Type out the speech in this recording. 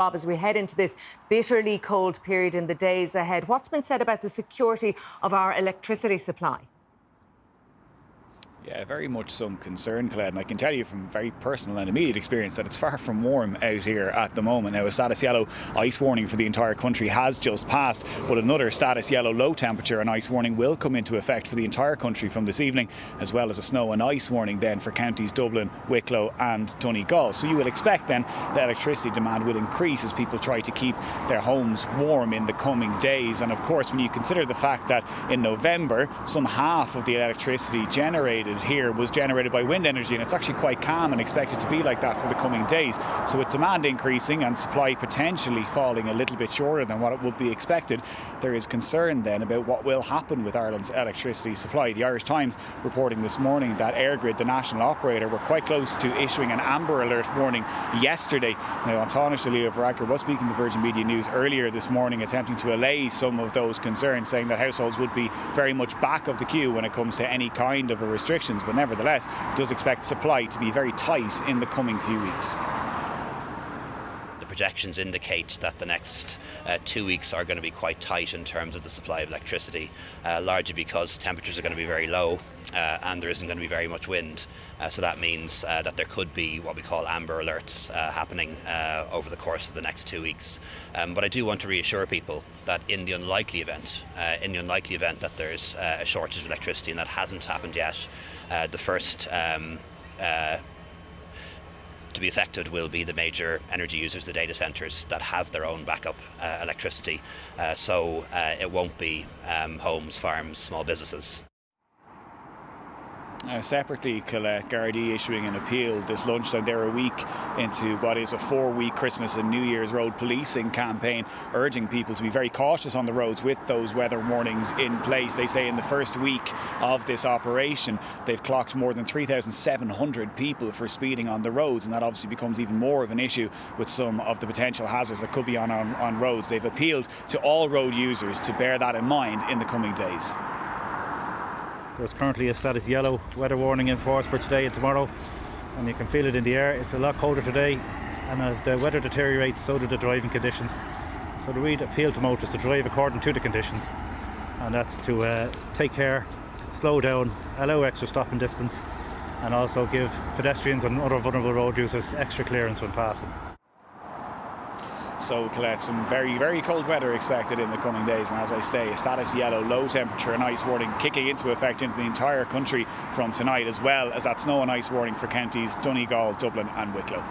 Bob, as we head into this bitterly cold period in the days ahead, what's been said about the security of our electricity supply? Yeah, very much some concern, Colette, and I can tell you from very personal and immediate experience that it's far from warm out here at the moment. Now, a status yellow ice warning for the entire country has just passed, but another status yellow low temperature and ice warning will come into effect for the entire country from this evening, as well as a snow and ice warning then for counties Dublin, Wicklow and Donegal. So you will expect then that electricity demand will increase as people try to keep their homes warm in the coming days. And of course, when you consider the fact that in November, some half of the electricity generated here was generated by wind energy, and it's actually quite calm and expected to be like that for the coming days. So with demand increasing and supply potentially falling a little bit shorter than what it would be expected, there is concern then about what will happen with Ireland's electricity supply. The Irish Times reporting this morning that EirGrid, the national operator, were quite close to issuing an amber alert warning yesterday. Now, Tánaiste was speaking to Virgin Media News earlier this morning, attempting to allay some of those concerns, saying that households would be very much back of the queue when it comes to any kind of a restriction. But nevertheless, does expect supply to be very tight in the coming few weeks. The projections indicate that the next 2 weeks are going to be quite tight in terms of the supply of electricity, largely because temperatures are going to be very low and there isn't going to be very much wind. So that means that there could be what we call amber alerts happening over the course of the next 2 weeks. But I do want to reassure people that in the unlikely event that there's a shortage of electricity, and that hasn't happened yet, the first to be affected will be the major energy users, the data centres that have their own backup electricity. So it won't be homes, farms, small businesses. Separately, Colette, Gardaí issuing an appeal this lunchtime. They're a week into what is a 4-week Christmas and New Year's road policing campaign, urging people to be very cautious on the roads with those weather warnings in place. They say in the first week of this operation, they've clocked more than 3,700 people for speeding on the roads, and that obviously becomes even more of an issue with some of the potential hazards that could be on roads. They've appealed to all road users to bear that in mind in the coming days. There's currently a status yellow weather warning in force for today and tomorrow, and you can feel it in the air. It's a lot colder today, and as the weather deteriorates, so do the driving conditions. So the Reid appeal to motorists to drive according to the conditions, and that's to take care, slow down, allow extra stopping distance, and also give pedestrians and other vulnerable road users extra clearance when passing. So, Colette, some very, very cold weather expected in the coming days, and as I say, a status yellow low temperature and ice warning kicking into effect into the entire country from tonight, as well as that snow and ice warning for counties Donegal, Dublin and Wicklow.